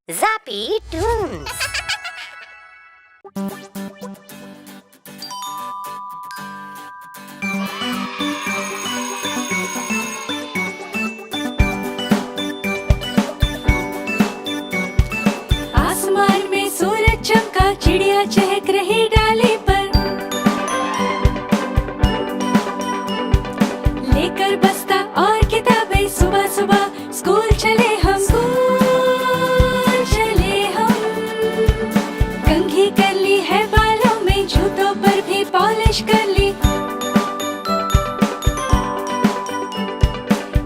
Zappy Tunes. आसमान में सूरज चमका, चिड़िया चहक रही डाली पर, लेकर बस्ता और किताबें सुबह सुबह स्कूल चले हम। कंघी कर ली है बालों में, जूतों पर भी पॉलिश कर ली।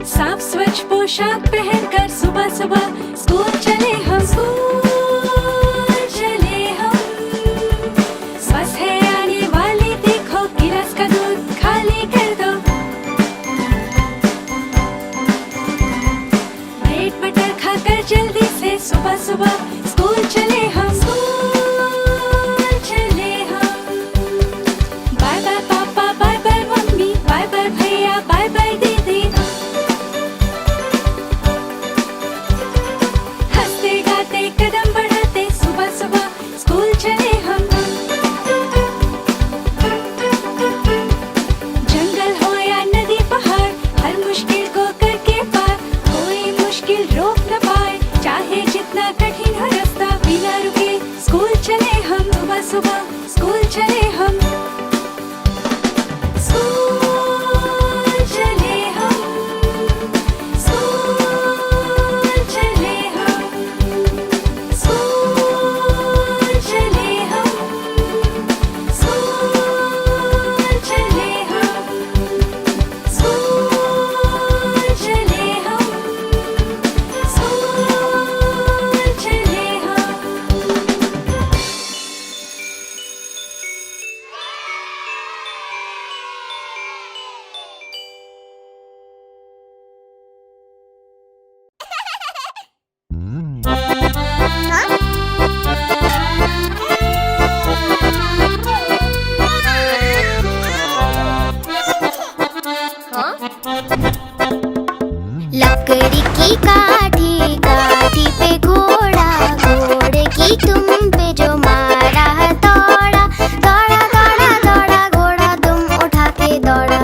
साफ स्वच्छ पोशाक पहनकर सुबह सुबह स्कूल चले हम। बस है आने वाली, देखो गिलास का दूध खाली कर दो। ब्रेड बटर खाकर जल्दी से सुबह सुबह स्कूल चले हम। Bye bye papa, bye bye mummy, bye bye भैया, बाय बाय दीदी। हंसते गाते कदम बढ़ाते सुबह सुबह स्कूल चले हम। जंगल हो या नदी पहाड़, हर मुश्किल को करके पार, कोई मुश्किल रोक न पाए, चाहे जितना कठिन हो रास्ता। बिना रुके स्कूल चले हम, सुबह सुबह स्कूल चले हम। स्कूल चले हम, स्कूल चले हम, स्कूल चले हम, स्कूल चले हम, स्कूल चले हम, स्कूल चले हम। लकड़ी की काठी, काठी पे घोड़ा, घोड़े की तुम पे जो मारा है दौड़ा, दौड़ा दौड़ा दौड़ा घोड़ा तुम उठा के दौड़ा।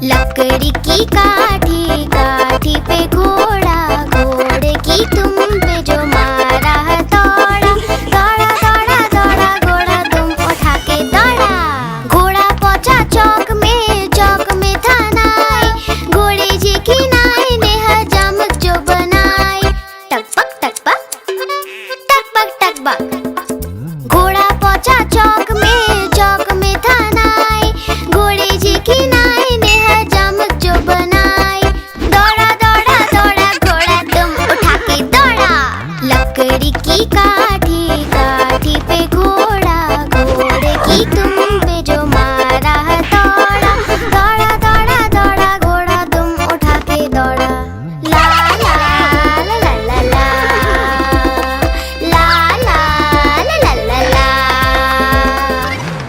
लकड़ी की काठी, काठी पे घोड़ा, घोड़े की तुम पे जो मारा है दौड़ा, दौड़ा दौड़ा दौड़ा घोड़ा तुम उठा के दौड़ा। घोड़ा पहुंचा चौक में, चौक में था नाई, घोड़े जी की नाई ने हजामत जो बनाई। टकबक टकबक, टकबक टकबक। घोड़ा पहुंचा चौक में, चौक में था नाई, घोड़े जी की नाई ने हजामत जो बनाई। दौड़ा दौड़ा दौड़ा घोड़ा तुम उठा के दौड़ा। लकड़ी की काठी, काठी पे घोड़ा, घोड़े की तुम पे जो मारा है दौड़ा, दौड़ा दौड़ा दौड़ा घोड़ा तुम उठा के दौड़ा। ला ला ला ला ला ला, ला ला ला ला ला ला।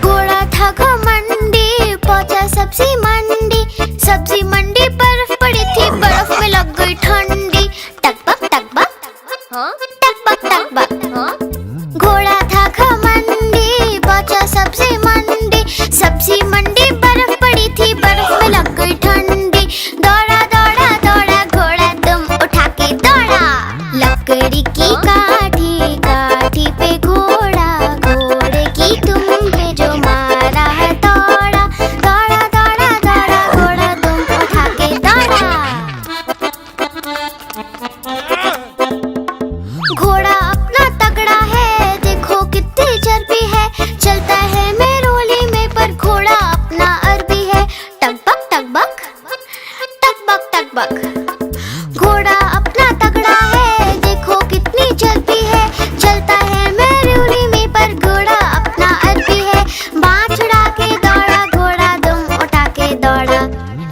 घोड़ा था घमंडी, पहुंचा सब्जी मंडी, सब्जी मंडी बर्फ पड़ी थी, बर्फ में लग गई ठंडी। टकबक टकबक, हाँ टकबक टकबक, हाँ। घोड़ा था घमंडी, पहुंचा सब्जी मंडी, सब्जी मंडी बर्फ पड़ी थी, बर्फ में लग गई ठंडी। दौड़ा दौड़ा दौड़ा घोड़ा तुम उठा के दौड़ा। लकड़ी की काठी, काठी पे घोड़ा, घोड़े की तुम पे जो मारा है दौड़ा, दौड़ा दौड़ा दौड़ा घोड़ा तुम उठा के दौड़ा। घोड़ा अपना तगड़ा है, देखो कितनी चर्बी है, चलता है मेरोली में पर घोड़ा अपना अरबी है। टकबक टकबक, टकबक टकबक। घोड़ा अपना तगड़ा है, देखो कितनी चर्बी है, चलता है मेरोली में पर घोड़ा अपना अरबी है। बाँह चढ़ा के दौड़ा घोड़ा तुम उठा के दौड़ा।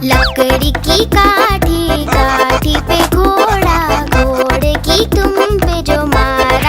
लकड़ी की काठी, काठी पे घोड़ा, घोड़े की तुम पे जो मारा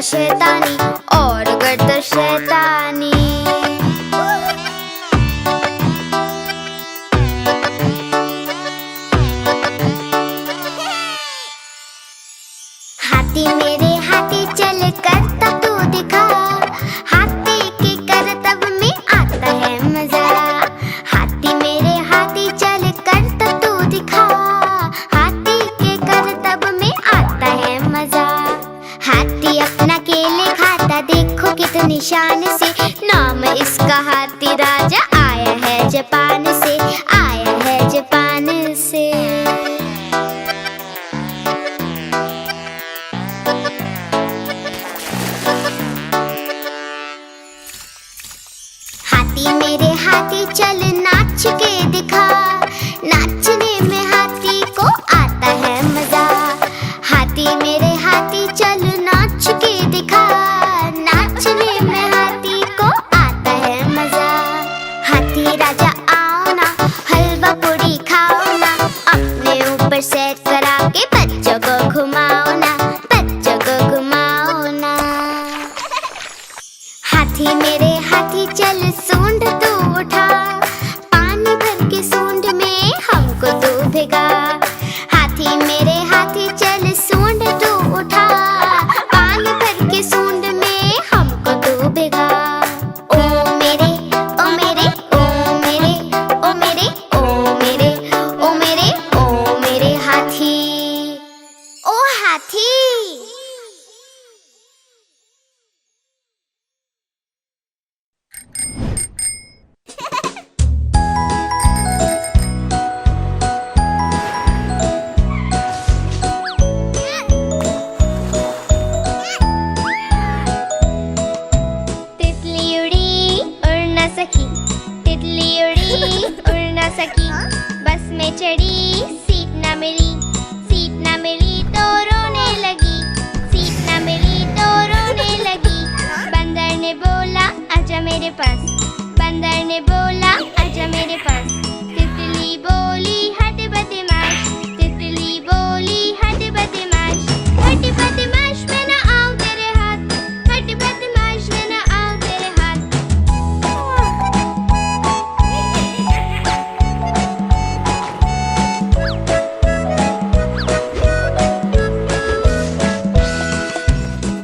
शैतानी और करता शैतानी। हाथी मेरे हाथी चल करता तू दिखा, हाथी के करतब में आता है मजा। हाथी मेरे हाथी चल करता तू दिखा, हाथी के करतब में आता है मजा। हाथी अपना केले खाता देखो कितनी शान से, नाम इसका हाथी राजा, आया है जापान से, आया है जापान से। हाथी मेरे हाथी चल नाच के दिखा, नाचने में हाथी को आता है मजा। हाथी मेरे हाथी चल नाच के दिखा, नाचने में हाथी को आता है मजा। हाथी राजा आओ ना, हलवा पूरी खाओ ना, अपने ऊपर सैर करा के बच्चों को घुमाओ ना, बच्चों को घुमाओ ना। हाथी मेरे हाथी चल सूंड तू उठा, पानी भर के सूंड में हमको तू भिगा। हाथी मेरे हाथी चल सूंड तू उठा, पानी भर के सूंड में हमको तू भिगा। ओ मेरे ओ मेरे ओ मेरे ओ मेरे ओ मेरे ओ मेरे ओ मेरे हाथी, ओ हाथी। तितली उड़ी उड़ न सकी, तितली उड़ी उड़ न सकी, बस में चढ़ी सीट न मिली, सीट न मिली तो रोने लगी, सीट न मिली तो रोने लगी। बंदर ने बोला आजा मेरे पास, बंदर ने बोला आजा मेरे पास। तितली बोली हट बदमाश, तितली बोली हट बदमाश, हट बदमाश मैं न आऊं तेरे हाथ, हट बदमाश मैं न आऊं तेरे हाथ।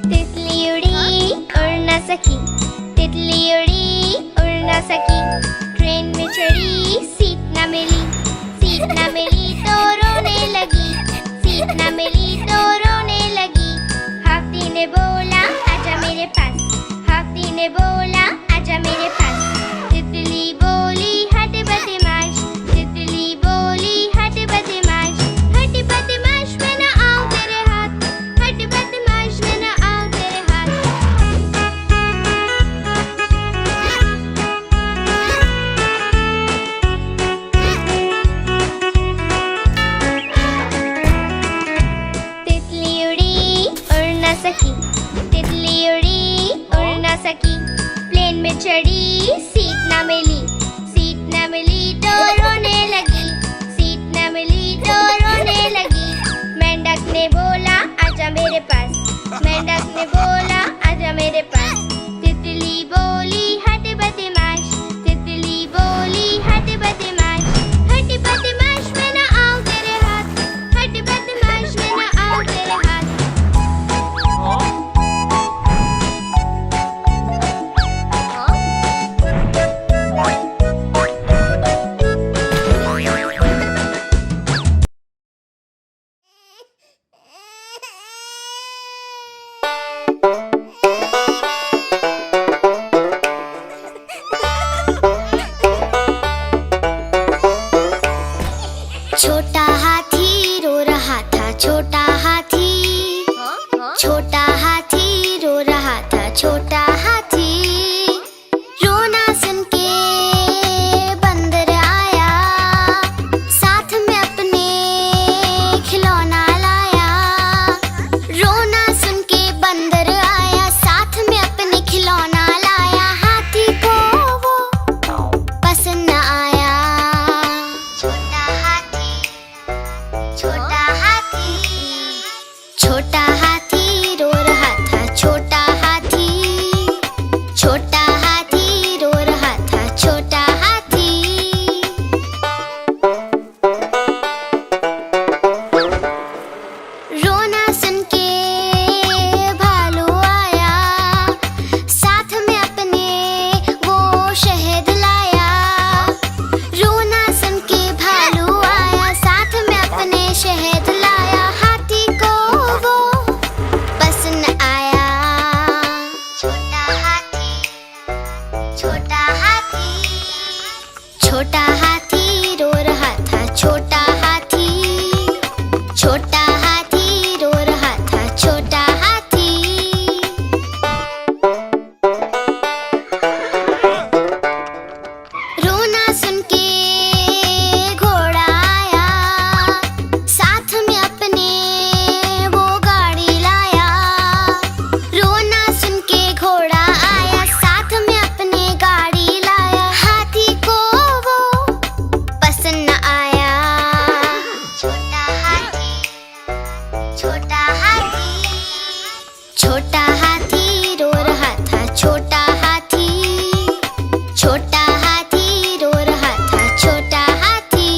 तितली उड़ी उड़ न सकी, तितली उड़ी उड़ न सकी, ट्रेन में चढ़ी सीट न मिली, सीट न मिली तो रोने लगी, सीट न मिली तो रोने लगी। हाथी ने बोला आजा मेरे पास, हाथी ने बोला आजा मेरे पास। तितली बोली हट बदमाश, तितली बोली हट बदमाश, हट बदमाश मैं न आऊं तेरे हाथ, हट बदमाश मैं न आऊं तेरे हाथ। तितली उड़ी उड़ न सकी, तितली उड़ी उड़ न सकी, प्लेन में चढ़ी सीट न मिली, सीट न मिली तो रोने लगी, सीट न मिली तो रोने लगी। मेंढक ने बोला आजा मेरे पास, मेंढक ने बोला आजा मेरे पास। तितली बोली हट बदमाश, तितली बोली हट बदमाश, हट बदमाश मैं न आऊं तेरे हाथ, हट बदमाश मैं न आऊं तेरे हाथ। छोटा हाथी रो रहा था। छोटा हाथी रो रहा था। छोटा हाथी। रोना सुन के घोड़ा आया, साथ में अपने वो गाड़ी लाया। रोना सुन के घोड़ा आया, साथ में अपने गाड़ी लाया। हाथी को वो पसंद न आया। छोटा हाथी रो रहा था। छोटा हाथी रो रहा था। छोटा हाथी।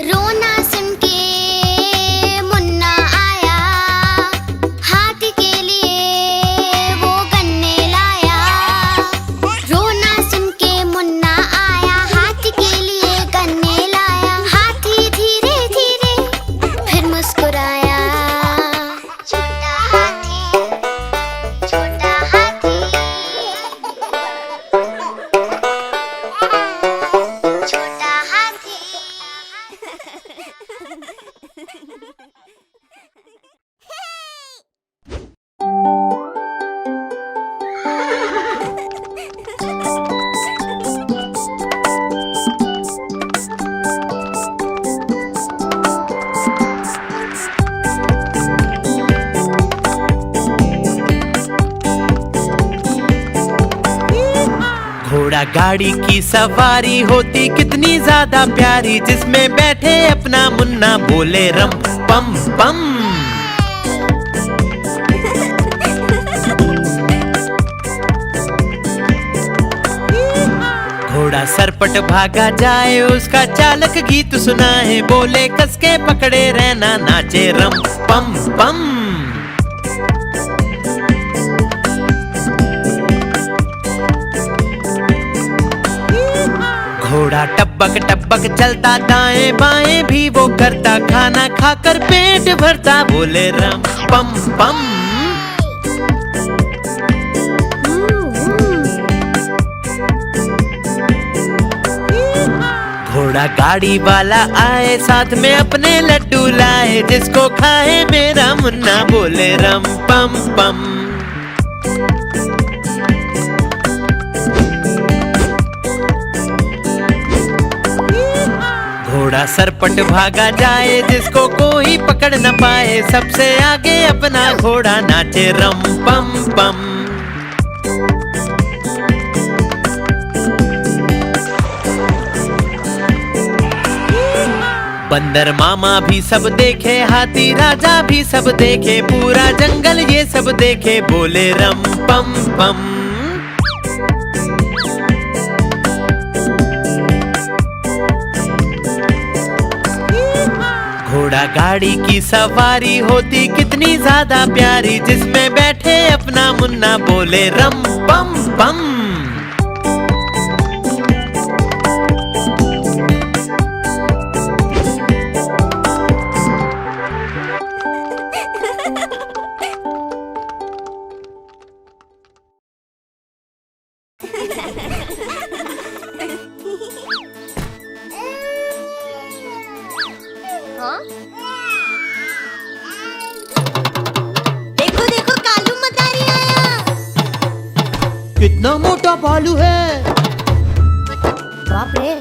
रोना सुन के मुन्ना आया, हाथी के लिए वो गन्ने लाया। रोना सुन के मुन्ना आया, हाथी के लिए गन्ने लाया। हाथी धीरे धीरे फिर मुस्कुराया। छोटा हाथी छोटा हाथी घोड़ा गाड़ी की सवारी होती कितनी ज्यादा प्यारी, जिसमें बैठे अपना मुन्ना बोले रम पम पम। घोड़ा सरपट भागा जाए, उसका चालक गीत सुनाए। बोले कसके पकड़े रहना, नाचे रम पम पम। घोड़ा टपक टपक चलता, दाएं बाएं भी वो करता। खाना खाकर पेट भरता, बोले रम पम पम। घोड़ा गाड़ी वाला आए, साथ में अपने लड्डू लाए। जिसको खाए मेरा मुन्ना, बोले रम पम पम। घोड़ा सरपट भागा जाए, जिसको कोई पकड़ न पाए। सबसे आगे अपना घोड़ा नाचे रम पम पम। बंदर मामा भी सब देखे, हाथी राजा भी सब देखे। पूरा जंगल ये सब देखे, बोले रम पम पम। घोड़ा गाड़ी की सवारी होती कितनी ज्यादा प्यारी, जिसमें बैठे अपना मुन्ना बोले रम पम पम। देखो देखो कालू मदारी आया। कितना मोटा भालू है, बाप रे।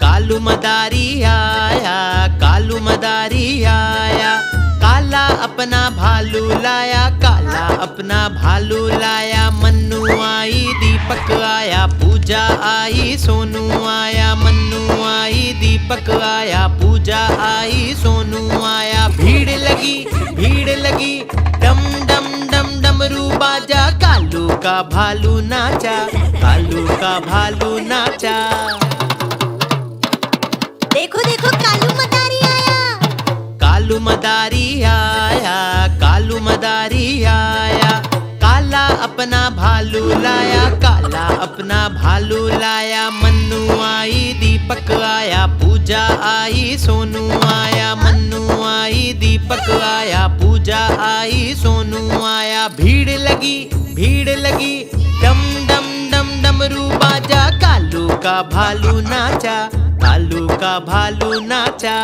कालू मदारी आया, कालू मदारी आया। काला अपना भालू लाया, काला अपना भालू लाया। मन्नू आई, दीपक आया, पूजा आई, सोनू आया। मन्नू आई, दीपक आया, पूजा आई, सोनू आया। भीड़ लगी, डम डम डम डमरू बाजा। कालू का भालू नाचा, कालू का भालू नाचा। देखो देखो कालू मदारी आया। कालू मदारी आया, कालू मदारी आया। काला अपना भालू लाया, काला अपना भालू लाया। मन्नू आई, दीपक आया, पूजा आई, सोनू आया। मन्नू आई, दीपक दीपक आया, पूजा आई, सोनू आया। भीड़ लगी डम डम डम डमरू बाजा। कालू का भालू नाचा, कालू का भालू नाचा।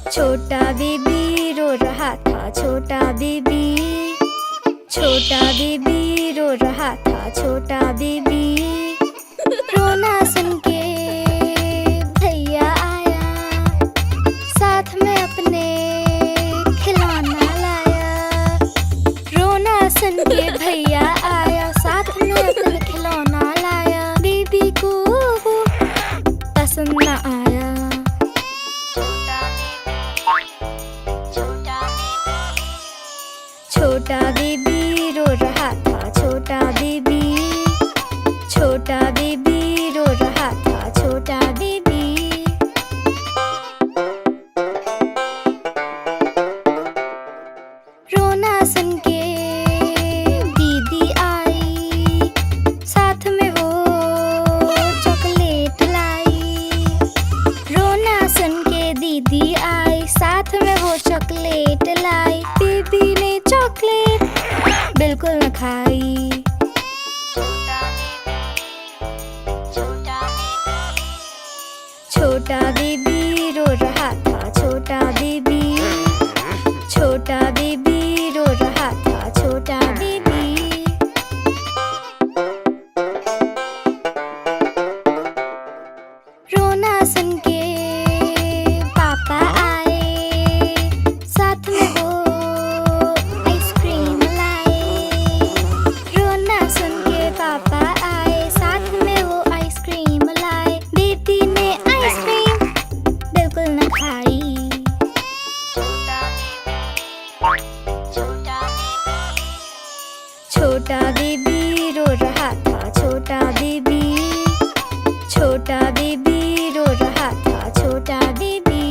छोटा बेबी रो रहा था, छोटा बेबी, छोटा बेबी रो रहा था, छोटा बेबी। रोना सुन के भैया आया, साथ में अपने खिलौना लाया। रोना सुन के भैया आया, साथ में अपने खिलौना लाया। बेबी को वो पसंद न आया। छोटा बेबी रो रहा था, छोटा बेबी, छोटा बेबी रो रहा था, छोटा बेबी। रोना सुन के दीदी आई, साथ में वो चॉकलेट लाई। रोना सुन के दीदी आई, साथ में वो चॉकलेट लाई। बेबी ने चॉकलेट बिल्कुल न खाई। छोटा बेबी रो रहा था, छोटा बेबी, छोटा बेबी रो रहा था, छोटा बेबी। रोना सुन के पापा आए, साथ में वो आइसक्रीम लाए। रोना सुन के पापा आए, साथ में वो आइसक्रीम लाए। बेबी ने आइसक्रीम बिल्कुल न खाई। छोटा बेबी रो रहा था, छोटा बेबी, छोटा बेबी रो रहा था, छोटा बेबी।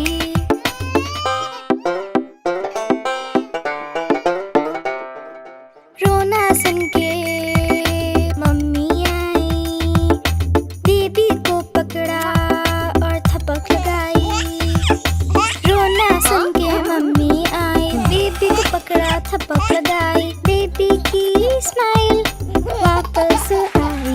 रोना सुन के मम्मी आई, बेबी को पकड़ा और थपक लगाई। रोना सुन के मम्मी आई, बेबी को पकड़ा थपक लगाई। बेबी की स्माइल वापस आई।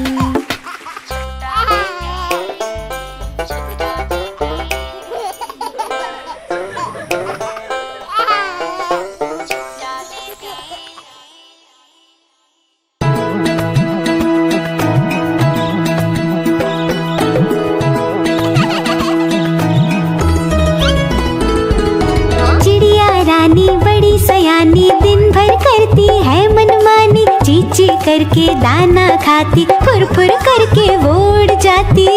बड़ी सयानी दिन भर करती है मनमानी। चीची करके दाना खाती, फुर फुर करके वो उड़ जाती।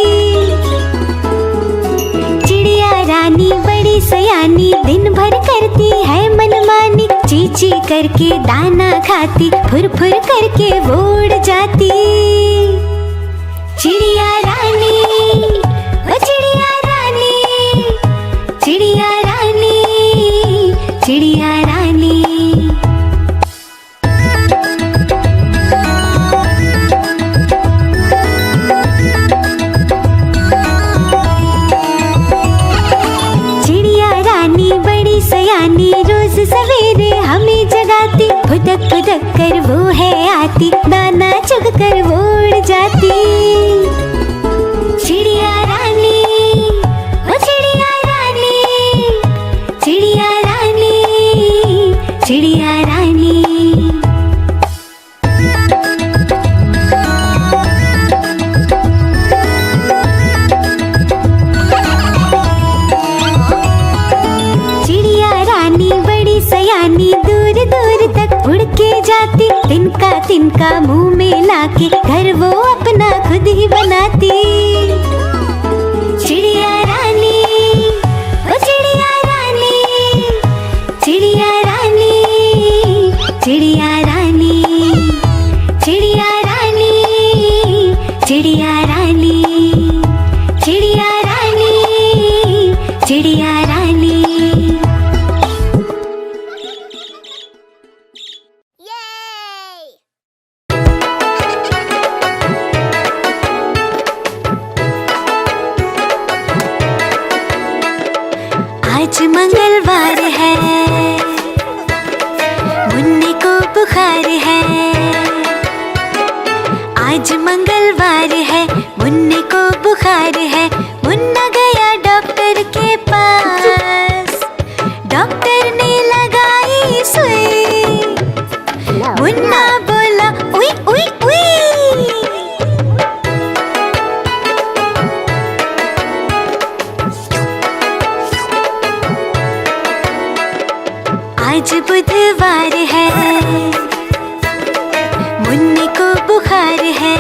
चिड़िया रानी बड़ी सयानी दिन भर करती है मनमानी। चीची करके दाना खाती, फुर फुर करके वो उड़ जाती। चिड़िया रानी, ओ चिड़िया रानी, चिड़िया रानी, चिड़िया रानी। चिड़िया रानी बड़ी सयानी, रोज सवेरे हमें जगाती। फुदक फुदक कर वो है आती, दाना चुग कर वो उड़ जाती। चिड़िया रानी, ओ चिड़िया रानी, चिड़िया रानी, चिड़िया रानी। चिड़िया रानी बड़ी सयानी, दूर दूर तक उड़ के जाती। तिनका मुंह में लाके घर वो अपना खुद ही बनाती। चिड़िया रानी, ओ चिड़िया रानी, चिड़िया रानी, चिड़िया रानी। मंगलवार है, मुन्ने को बुखार है। मुन्ना गया डॉक्टर के पास, डॉक्टर ने लगाई सुई। मुन्ना बोला उई उई उई। आज बुधवार है, मुन्ने को बुखार है।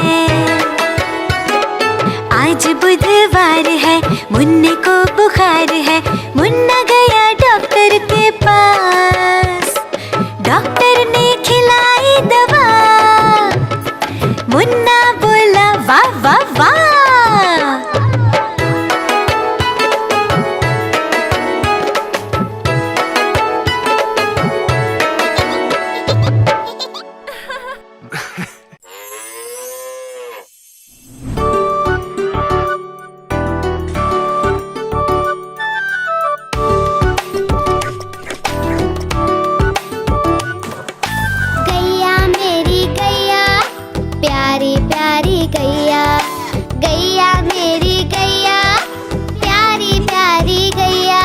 आज बुधवार है, मुन्ने को बुखार है। मुन्ना गया डॉक्टर के पास, डॉक्टर ने खिलाई दवा। मुन्ना बोला वाह वाह वाह। गैया मेरी गैया, प्यारी प्यारी गैया। गैया मेरी गैया, प्यारी प्यारी गैया।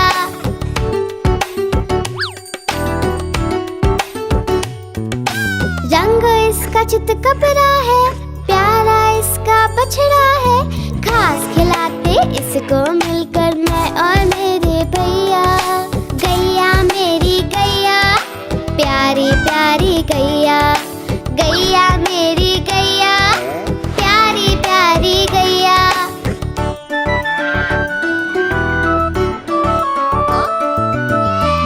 रंग इसका चित कपरा है, प्यारा इसका बछड़ा है। घास खिलाते इसको मिलकर मैं और मेरे भैया। गैया मेरी गैया, प्यारी प्यारी गैया। गैया मेरी गैया, प्यारी प्यारी गैया।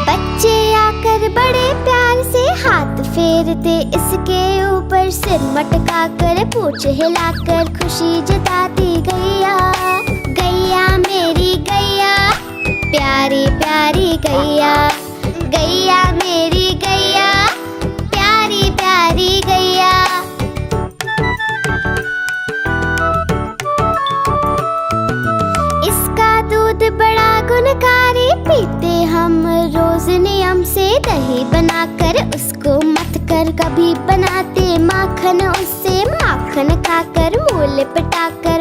बच्चे आकर बड़े प्यार से हाथ फेरते इसके ऊपर, सिर मटका कर पूंछ हिलाकर खुशी जताती गैया। गैया मेरी गैया, प्यारी प्यारी गैया। गैया मेरी गैया, प्यारी प्यारी गैया। इसका दूध बड़ा गुणकारी, पीते हम रोज नियम से। दही बनाकर उसको मथ कर कभी बनाते माखन उससे। माखन खाकर मूल पिटाकर